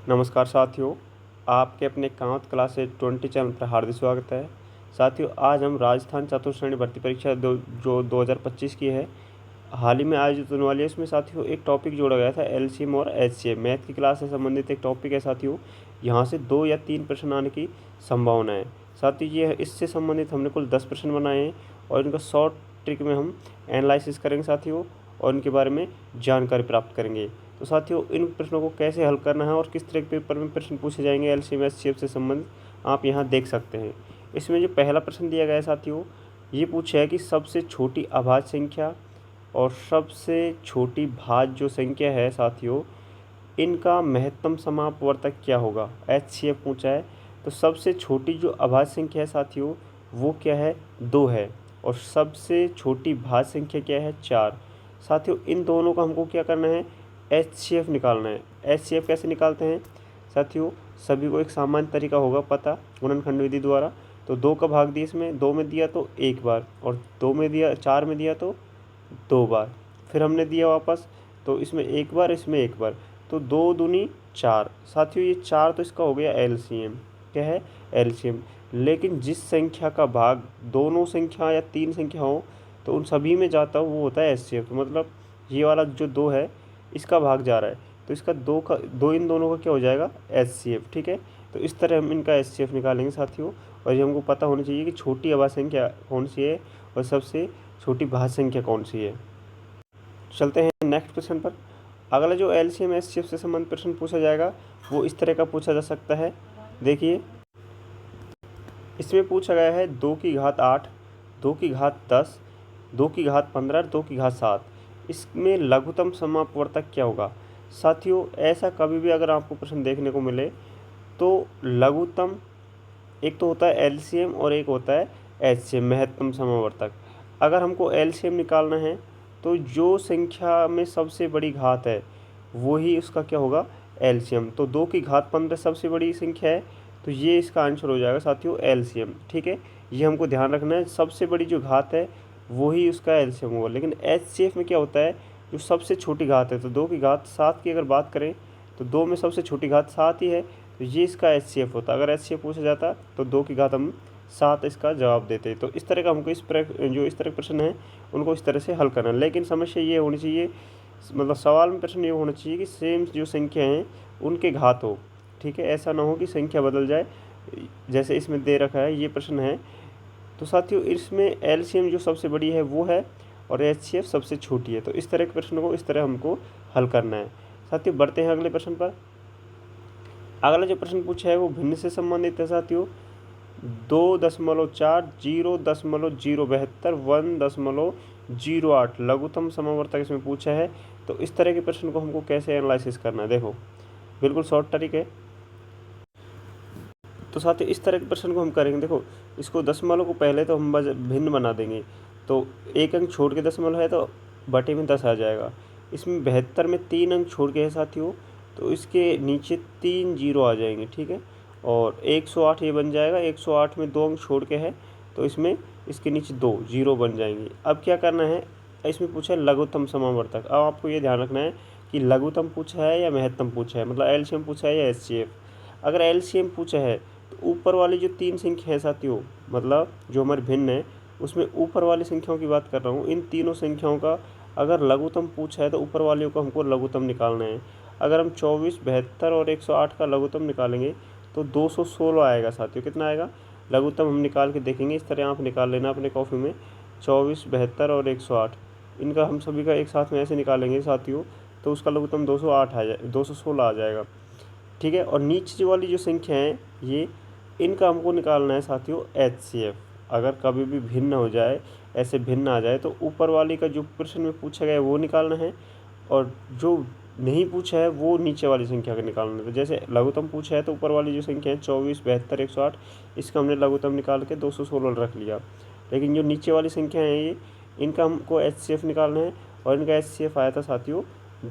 नमस्कार साथियों, आपके अपने कांवत क्लासेज 20 चैनल पर हार्दिक स्वागत है। साथियों, आज हम राजस्थान चतुर्श्रेणी भर्ती परीक्षा जो 2025 की है, हाल ही में आयोजित होने वाली है। इसमें साथियों एक टॉपिक जोड़ा गया था एलसीएम और एचसीएफ मैथ की क्लास से संबंधित एक टॉपिक है। साथियों, यहाँ से 2 या 3 प्रश्न आने की संभावना है। साथियों, ये इससे संबंधित हमने कुल 10 प्रश्न बनाए हैं और इनका शॉर्ट ट्रिक में हम एनालिसिस करेंगे साथियों, और इनके बारे में जानकारी प्राप्त करेंगे। तो साथियों, इन प्रश्नों को कैसे हल करना है और किस तरह के पेपर में प्रश्न पूछे जाएंगे एलसीएम एचसीएफ से संबंधित, आप यहाँ देख सकते हैं। इसमें जो पहला प्रश्न दिया गया है साथियों, ये पूछा है कि सबसे छोटी अभाज्य संख्या और सबसे छोटी भाज्य जो संख्या है साथियों, इनका महत्तम समापवर्तक क्या होगा। एचसीएफ पूछा है, तो सबसे छोटी जो अभाज्य संख्या है साथियों, वो क्या है, 2 है, और सबसे छोटी भाज्य संख्या क्या है, 4। साथियों, इन दोनों का हमको क्या करना है, एचसीएफ निकालना है। एचसीएफ कैसे निकालते हैं साथियों, सभी को एक सामान्य तरीका होगा पता, गुणनखंड विधि द्वारा। तो 2 का भाग दिया, इसमें 2 में दिया तो 1 बार, और 2 में दिया, 4 में दिया तो 2 बार, फिर हमने दिया वापस, तो इसमें 1 बार, इसमें 1 बार, तो 2 दूनी 4। साथियों, ये 4 तो इसका हो गया एलसीएम। क्या है, एलसीएम। लेकिन जिस संख्या का भाग दोनों संख्या या 3 संख्या हो तो उन सभी में जाता हो, वो होता है एचसीएफ। तो मतलब ये वाला जो 2 है, इसका भाग जा रहा है, तो इसका 2 इन दोनों का क्या हो जाएगा, एचसीएफ। ठीक है, तो इस तरह हम इनका एचसीएफ निकालेंगे साथियों। और ये हमको पता होनी चाहिए कि छोटी अभाज्य संख्या कौन सी है और सबसे छोटी भाज्य संख्या कौन सी है। चलते हैं नेक्स्ट प्रश्न पर। अगला जो एलसीएम एचसीएफ से संबंधित प्रश्न पूछा जाएगा, वो इस तरह का पूछा जा सकता है। देखिए, इसमें पूछा गया है 2 की घात 8, 2 की घात 10, 2 की घात 15, 2 की घात 7। इसमें लघुत्तम समापवर्तक क्या होगा। साथियों, ऐसा कभी भी अगर आपको प्रश्न देखने को मिले तो लघुत्तम एक तो होता है एलसीएम और एक होता है एचसीएम, महत्तम समावर्तक। अगर हमको एलसीएम निकालना है तो जो संख्या में सबसे बड़ी घात है वही उसका क्या होगा, एलसीएम। तो 2 की घात 15 सबसे बड़ी संख्या है, तो ये इसका आंसर हो जाएगा साथियों एलसीएम। ठीक है, ये हमको ध्यान रखना है, सबसे बड़ी जो घात है वही उसका एलसीएम होगा। लेकिन एचसीएफ में क्या होता है, जो सबसे छोटी घात है, तो 2 की घात 7 की अगर बात करें तो 2 में सबसे छोटी घात 7 ही है, तो ये इसका एचसीएफ होता। अगर एचसीएफ पूछा जाता तो 2 की घात हम 7 इसका जवाब देते। तो इस तरह का हमको जो इस तरह के प्रश्न हैं उनको इस तरह से हल करना है। लेकिन समस्या ये होनी चाहिए, मतलब सवाल में प्रश्न ये होना चाहिए कि सेम जो संख्या हैं उनके घात हो। ठीक है, ऐसा ना हो कि संख्या बदल जाए, जैसे इसमें दे रखा है ये प्रश्न है। तो साथियों, इसमें एलसीएम जो सबसे बड़ी है वो है और एचसीएफ सबसे छोटी है। तो इस तरह के प्रश्न को इस तरह हमको हल करना है। साथियों, बढ़ते हैं अगले प्रश्न पर। अगला जो प्रश्न पूछा है वो भिन्न से संबंधित है साथियों। 2.4, 0.072, 1.08 लघुत्तम समावर्तक इसमें पूछा है। तो इस तरह के प्रश्न को हमको कैसे एनालिसिस करना है, देखो बिल्कुल शॉर्ट तरीके। तो साथियों, इस तरह के प्रश्न को हम करेंगे। देखो, इसको दशमलव को पहले तो हम भिन्न बना देंगे, तो 1 अंक छोड़ के दशमलव है तो बटे में 10 आ जाएगा। इसमें 72 में 3 अंक छोड़ के है साथियों, तो इसके नीचे 3 जीरो आ जाएंगे। ठीक है, और 108 ये बन जाएगा, 108 में 2 अंक छोड़ के है तो इसमें इसके नीचे 2 जीरो बन जाएंगे। अब क्या करना है, इसमें पूछा है लघुत्तम समावर्तक। अब आपको ये ध्यान रखना है कि लघुत्तम पूछा है या महत्तम पूछा है, मतलब एलसीएम पूछा है या एचसीएफ। अगर एलसीएम पूछा है तो ऊपर वाली जो 3 संख्या है साथियों, मतलब जो हमारे भिन्न है, उसमें ऊपर वाली संख्याओं की बात कर रहा हूँ। इन तीनों संख्याओं का अगर लघुत्तम पूछा है तो ऊपर वाले को हमको लघुत्तम निकालना है। अगर हम 24, 72 और 108 का लघुत्तम निकालेंगे तो 216 आएगा साथियों। कितना आएगा, लघुत्तम हम निकाल के देखेंगे। इस तरह आप निकाल लेना अपने कॉपी में, 24, 72 और 108, इनका हम सभी का एक साथ में ऐसे निकालेंगे साथियों, तो उसका लघुत्तम 208 आ जाए, 216 आ जाएगा। ठीक है, और नीचे वाली जो संख्या है ये, इनका हमको निकालना है साथियों एचसीएफ। अगर कभी भी भिन्न हो जाए, ऐसे भिन्न आ जाए, तो ऊपर वाली का जो प्रश्न में पूछा गया है वो निकालना है, और जो नहीं पूछा है वो नीचे वाली संख्या का निकालना है। तो जैसे लघुत्तम पूछा है तो ऊपर वाली जो संख्या है 24, 72, 108, इसका हमने लघुत्तम निकाल के 216 रख लिया। लेकिन जो नीचे वाली संख्या है ये, इनका हमको एचसीएफ निकालना है, और इनका एचसीएफ आया था साथियों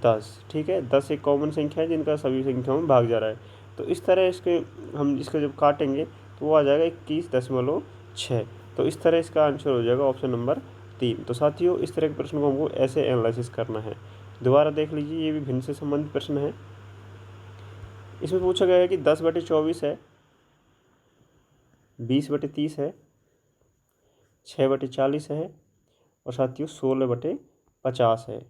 10। ठीक है, 10 एक कॉमन संख्या है जिनका सभी संख्याओं में भाग जा रहा है। तो इस तरह इसके हम इसका जब काटेंगे तो वो आ जाएगा 21.6। तो इस तरह इसका आंसर हो जाएगा ऑप्शन नंबर 3। तो साथियों, इस तरह के प्रश्न को हमको ऐसे एनालिसिस करना है। दोबारा देख लीजिए, ये भी भिन्न से संबंधित प्रश्न है। इसमें पूछा गया है कि 10/24 है, 20/30 है, 6/40 है और साथियों 16/50 है।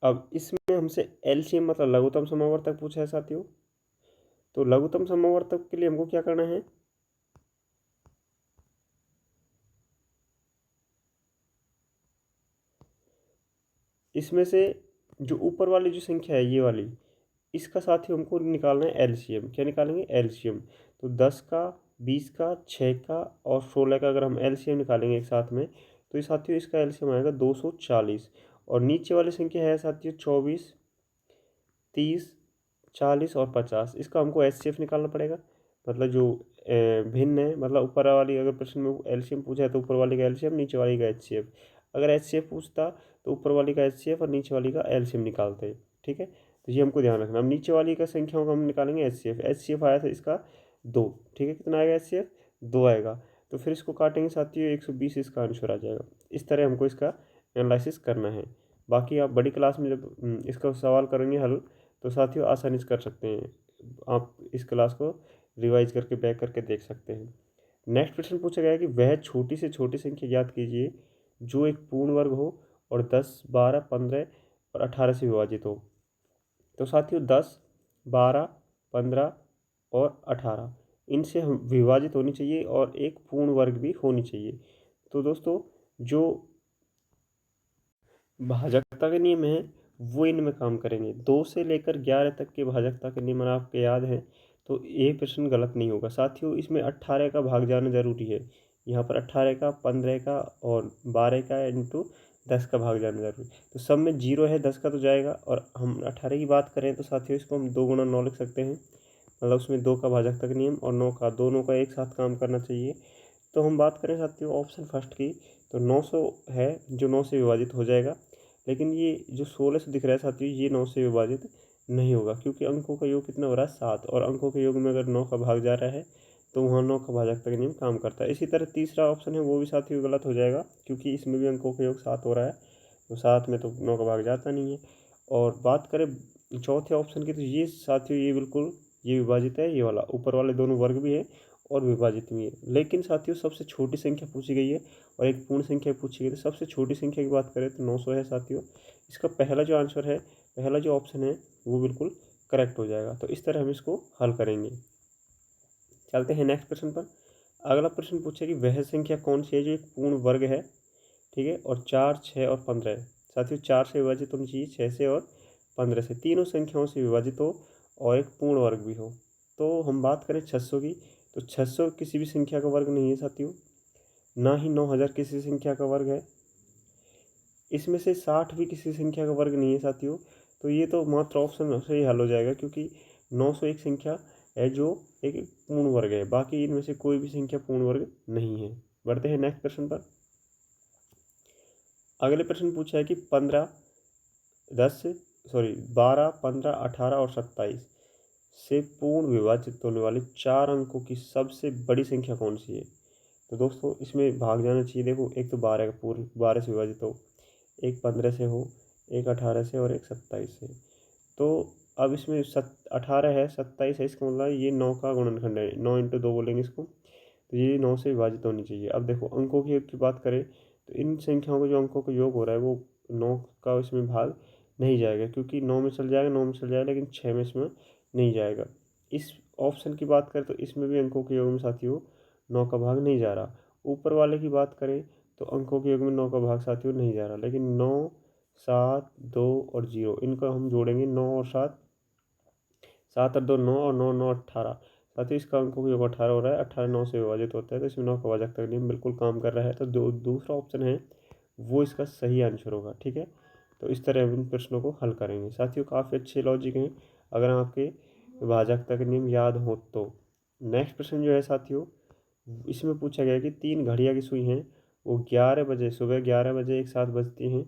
अब इसमें हमसे एलसीएम मतलब लघुत्तम समवर्तक पूछा है साथियों। तो लघुत्तम समवर्तक के लिए हमको क्या करना है, इसमें से जो ऊपर वाली जो संख्या है ये वाली, इसका साथियों हमको निकालना है एलसीएम। क्या निकालेंगे, एलसीएम। तो 10 का, 20 का, 6 का और 16 का अगर हम एलसीएम निकालेंगे एक साथ में, तो ये साथियों इसका एलसीएम आएगा 240। और नीचे वाली संख्या है साथियों 24, 30, 40 और 50। इसका हमको एचसीएफ निकालना पड़ेगा। मतलब जो भिन्न है, मतलब ऊपर वाली अगर प्रश्न में एलसीएम पूछा है तो ऊपर वाली का एलसीएम, नीचे वाली का एचसीएफ। अगर एचसीएफ पूछता तो ऊपर वाली का एचसीएफ और नीचे वाली का एलसीएम निकालते। ठीक है, तो ये हमको ध्यान रखना। अब नीचे वाली का संख्याओं का हम निकालेंगे एचसीएफ। एचसीएफ आया था इसका 2। ठीक है, कितना आएगा एचसीएफ, 2 आएगा। तो फिर इसको काटेंगे साथियों, 120 इसका आंसर आ जाएगा। इस तरह हमको इसका एनालिसिस करना है। बाकी आप बड़ी क्लास में जब इसका सवाल करेंगे हल, तो साथियों आसानी से कर सकते हैं। आप इस क्लास को रिवाइज करके बैक करके देख सकते हैं। नेक्स्ट प्रश्न पूछा गया है कि वह छोटी से छोटी संख्या ज्ञात कीजिए जो एक पूर्ण वर्ग हो और 10, 12, 15 और 18 से विभाजित हो। तो साथियों 10, 12, 15 और 18 इनसे हम विभाजित होनी चाहिए और एक पूर्ण वर्ग भी होनी चाहिए। तो दोस्तों जो भाजकता के नियम है वो इनमें काम करेंगे। 2 से लेकर 11 तक के भाजकता के नियम आपके याद हैं तो ये प्रश्न गलत नहीं होगा। साथियों इसमें 18 का भाग जाना जरूरी है। यहाँ पर 18 का, 15 का और 12 का इंटू 10 का भाग जाना जरूरी। तो सब में 0 है, 10 का तो जाएगा। और हम 18 की बात करें तो साथियों इसको हम 2 गुणा 9 लिख सकते हैं। मतलब उसमें 2 का भाजकता का नियम और 9 का, दोनों का एक साथ काम करना चाहिए। तो हम बात करें साथियों ऑप्शन फर्स्ट की, तो 900 है जो 9 से विभाजित हो जाएगा। लेकिन ये जो 16 से दिख रहा है साथियों ये 9 से विभाजित नहीं होगा, क्योंकि अंकों का योग कितना हो रहा है 7, और अंकों के योग में अगर 9 का भाग जा रहा है तो वहाँ 9 का भाजकता का नियम काम करता है। इसी तरह तीसरा ऑप्शन है वो भी साथियों गलत हो जाएगा, क्योंकि इसमें भी अंकों का योग 7 हो रहा है, तो 7 में तो 9 का भाग जाता नहीं है। और बात करें चौथे ऑप्शन की, तो ये साथियों ये बिल्कुल ये विभाजित है, ये वाला ऊपर वाले दोनों वर्ग भी है और विभाजित भी है। लेकिन साथियों सबसे छोटी संख्या पूछी गई है और एक पूर्ण संख्या पूछी गई। तो सबसे छोटी संख्या की बात करें तो 900 है साथियों। इसका पहला जो आंसर है, पहला जो ऑप्शन है वो बिल्कुल करेक्ट हो जाएगा। तो इस तरह हम इसको हल करेंगे। चलते हैं नेक्स्ट प्रश्न पर। अगला प्रश्न पूछे कि वह संख्या कौन सी है जो एक पूर्ण वर्ग है, ठीक है, और 4, 6 और 15 है। साथियों 4 से विभाजित होनी चाहिए, 6 से और 15 से, तीनों संख्याओं से विभाजित हो और एक पूर्ण वर्ग भी हो। तो हम बात करें 600 की, तो 600 किसी भी संख्या का वर्ग नहीं है साथियों, ना ही 9000 किसी संख्या का वर्ग है। इसमें से 60 भी किसी संख्या का वर्ग नहीं है साथियों। तो ये तो मात्र ऑप्शन से ही हल हो जाएगा, क्योंकि 900 एक संख्या है जो एक पूर्ण वर्ग है, बाकी इनमें से कोई भी संख्या पूर्ण वर्ग नहीं है। बढ़ते हैं नेक्स्ट प्रश्न पर। अगले प्रश्न पूछा है कि 12, 15, 18 और 27 से पूर्ण विभाजित होने वाले 4 अंकों की सबसे बड़ी संख्या कौन सी है। तो दोस्तों इसमें भाग जाना चाहिए। देखो एक तो 12 का पूर्ण 12 से विभाजित हो, एक 15 से हो, एक 18 से और एक 27 से। तो अब इसमें 18 है, 27 है, इसका मतलब ये 9 का गुणनखंड है। 9 इंटू 2 बोलेंगे इसको, तो ये 9 से विभाजित होनी चाहिए। अब देखो अंकों की योग की बात करें तो इन संख्याओं का जो अंकों का योग हो रहा है वो 9 का इसमें भाग नहीं जाएगा, क्योंकि 9 में चल जाएगा, 9 में चल जाएगा, लेकिन 6 में इसमें नहीं जाएगा। इस ऑप्शन की बात करें तो इसमें भी अंकों के योग में साथियों 9 का भाग नहीं जा रहा। ऊपर वाले की बात करें तो अंकों के योग में 9 का भाग साथियों नहीं जा रहा, लेकिन 9, 7, 2 और 0 इनका हम जोड़ेंगे। 9 और 7, 7 और 2 9 और 9, 9 18। साथियों इसका अंकों का योग 18 हो रहा है, 18 9 से विभाजित होता है, तो इसमें 9 का भाजक नियम बिल्कुल काम कर रहा है। तो दूसरा ऑप्शन है वो इसका सही आंसर होगा। ठीक है, तो इस तरह हम इन प्रश्नों को हल करेंगे। साथियों काफ़ी अच्छे लॉजिक हैं अगर आपके भाजकता के नियम याद हो तो। नेक्स्ट प्रश्न जो है साथियों, इसमें पूछा गया कि 3 घड़ियाँ की सुई हैं, वो 11 बजे, सुबह 11 बजे एक साथ बजती हैं।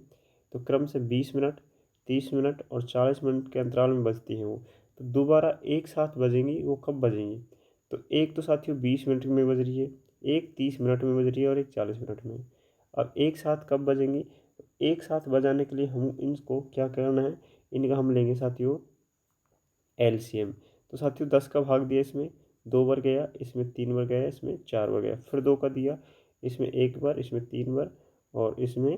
तो क्रम से 20 मिनट, 30 मिनट और 40 मिनट के अंतराल में बजती हैं वो। तो दोबारा एक साथ बजेंगी, वो कब बजेंगी। तो एक तो साथियों 20 मिनट में बज रही है, एक 30 मिनट में बज रही है और एक 40 मिनट में। अब एक साथ कब बजेंगी, एक साथ बजाने के लिए हम इनको क्या करना है, इनका हम लेंगे साथियों एलसीएम। तो साथियों 10 का भाग दिया, इसमें 2 बार गया, इसमें 3 बार गया, इसमें 4 बार गया, फिर 2 का दिया, इसमें 1 बार, इसमें 3 बार और इसमें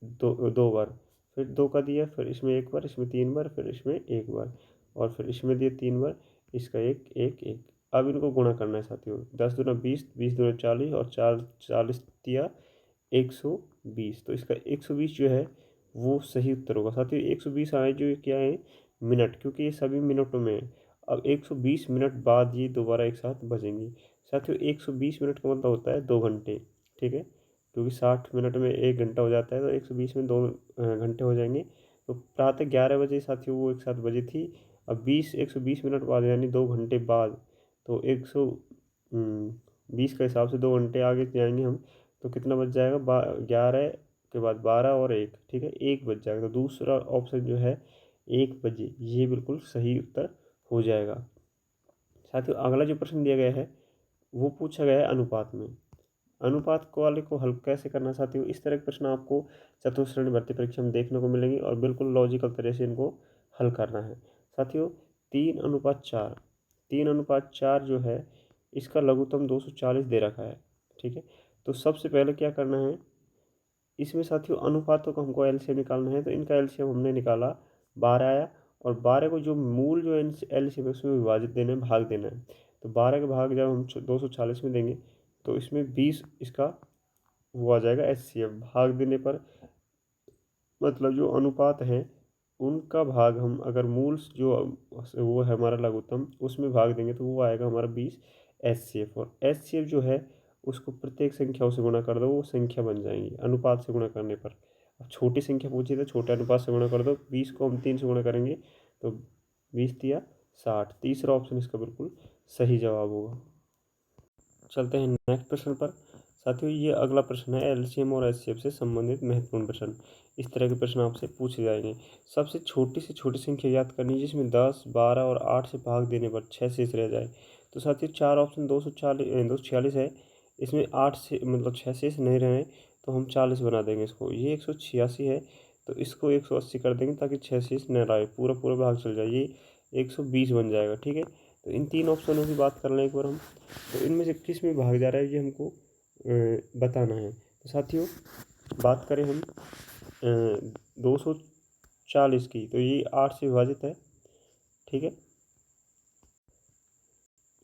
2 बार, फिर 2 का दिया, फिर इसमें 1 बार, इसमें 3 बार, फिर इसमें 1 बार और फिर इसमें दिया 3 बार, इसका 1 1 1। अब इनको गुणा करना है साथियों, 10 दूना 20, 20 दूना 40 और 40 दिया 120। तो इसका 120 जो है वो सही उत्तर होगा साथियों। 120 आए जो क्या है मिनट, क्योंकि ये सभी मिनटों में है। अब 120 मिनट बाद ये दोबारा एक साथ बजेंगी साथियों। 120 मिनट का मतलब होता है 2 घंटे, ठीक है, क्योंकि 60 मिनट में 1 घंटा हो जाता है, तो 120 में 2 घंटे हो जाएंगे। तो प्रातः 11 बजे साथियों वो एक साथ बजी थी। अब 120 मिनट बाद यानी 2 घंटे बाद, तो 120 का हिसाब से 2 घंटे आगे जाएंगे हम, तो कितना बच जाएगा, 11 के बाद 12 और 1, ठीक है, 1 बच जाएगा। तो दूसरा ऑप्शन जो है 1 बजे, ये बिल्कुल सही उत्तर हो जाएगा साथियों। अगला जो प्रश्न दिया गया है वो पूछा गया है अनुपात में। अनुपात को वाले को हल कैसे करना साथियों, इस तरह के प्रश्न आपको चतुर्थ श्रेणी भर्ती परीक्षा में देखने को मिलेंगे और बिल्कुल लॉजिकल तरह से इनको हल करना है साथियों। 3:4, 3:4 जो है इसका लघुत्तम 240 दे रखा है, ठीक है। तो सबसे पहले क्या करना है, इसमें साथियों अनुपातों का हमको एलसीएम निकालना है। तो इनका एलसीएम हमने निकाला, 12 आया और 12 को जो मूल जो एलसीएम है उसमें विभाजित देना है, भाग देना है। तो 12 का भाग जब हम 240 में देंगे तो इसमें 20 इसका वो आ जाएगा एचसीएफ। भाग देने पर मतलब जो अनुपात है उनका भाग हम अगर मूल जो वो है हमारा लघुत्तम उसमें भाग देंगे तो वो आएगा हमारा 20 एचसीएफ। और एचसीएफ जो है उसको प्रत्येक संख्याओं से गुणा कर दो, वो संख्या बन जाएंगी अनुपात से गुणा करने पर। अब छोटी संख्या पूछी तो छोटे अनुपात से गुणा कर दो, 20 को हम 3 से गुणा करेंगे तो 20 दिया 60। तीसरा ऑप्शन इसका बिल्कुल सही जवाब होगा। चलते हैं नेक्स्ट प्रश्न पर साथियों। ये अगला प्रश्न है एलसीएम और एचसीएफ से संबंधित महत्वपूर्ण प्रश्न। इस तरह के प्रश्न आपसे पूछे जाएंगे। सबसे छोटी से छोटी संख्या याद करनी है जिसमें 10, 12 और 8 से भाग देने पर 6 शेष रह जाए। तो साथियों 4 ऑप्शन 246 है, इसमें 8 से मतलब 6 शेष नहीं रहे तो हम 40 बना देंगे इसको। ये 186 है तो इसको 180 कर देंगे ताकि 6 शेष न रहे, पूरा पूरा भाग चल जाए, ये 120 बन जाएगा, ठीक है। तो इन 3 ऑप्शनों की बात कर लें एक बार हम, तो इनमें से किस में भाग जा रहा है ये हमको बताना है। तो साथियों बात करें हम 240 की, तो ये 8 से विभाजित है, ठीक है,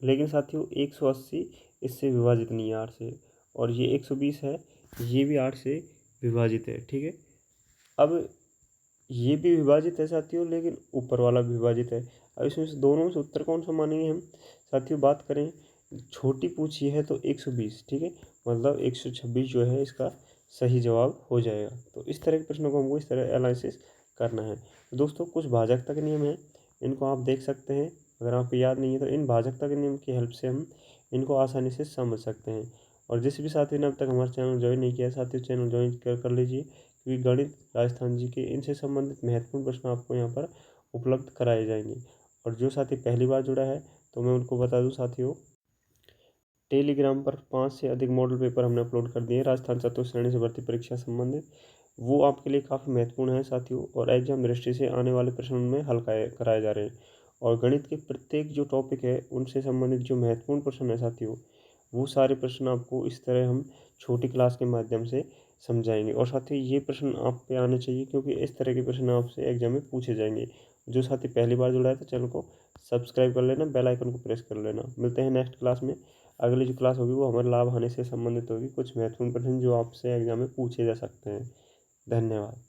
लेकिन साथियों 180 इससे विभाजित नहीं है 8 से, और ये 120 है, ये भी 8 से विभाजित है, ठीक है। अब ये भी विभाजित है साथियों, लेकिन ऊपर वाला भी विभाजित है। अब इसमें से दोनों में से उत्तर कौन सा मानेंगे हम साथियों। बात करें छोटी पूछी है तो 120, ठीक है, मतलब 126 जो है इसका सही जवाब हो जाएगा। तो इस तरह के प्रश्नों को हमको इस तरह एनालिसिस करना है। तो दोस्तों कुछ भाजकता के नियम हैं, इनको आप देख सकते हैं। अगर आपको याद नहीं है तो इन भाजकता के नियम की हेल्प से हम इनको आसानी से समझ सकते हैं। और जिस भी साथी ने अब तक हमारा चैनल ज्वाइन नहीं किया साथियों, चैनल ज्वाइन कर लीजिए, क्योंकि गणित, राजस्थान जी के इनसे संबंधित महत्वपूर्ण प्रश्न आपको यहाँ पर उपलब्ध कराए जाएंगे। और जो साथी पहली बार जुड़ा है तो मैं उनको बता दूँ साथियों, टेलीग्राम पर 5 से अधिक मॉडल पेपर हमने अपलोड कर दिए हैं राजस्थान चतुर्थ श्रेणी से भर्ती परीक्षा संबंधित। वो आपके लिए काफ़ी महत्वपूर्ण है साथियों, और एग्जाम दृष्टि से आने वाले प्रश्नों में हल कराए जा रहे हैं। और गणित के प्रत्येक जो टॉपिक है उनसे संबंधित जो महत्वपूर्ण प्रश्न है साथियों, वो सारे प्रश्न आपको इस तरह हम छोटी क्लास के माध्यम से समझाएंगे। और साथ ही ये प्रश्न आप पे आने चाहिए क्योंकि इस तरह के प्रश्न आपसे एग्जाम में पूछे जाएंगे। जो साथी पहली बार जुड़ा है तो चैनल को सब्सक्राइब कर लेना, बेल आइकन को प्रेस कर लेना। मिलते हैं नेक्स्ट क्लास में। अगली जो क्लास होगी वो हमारे लाभ हानि से संबंधित होगी, कुछ महत्वपूर्ण प्रश्न जो आपसे एग्जाम में पूछे जा सकते हैं। धन्यवाद।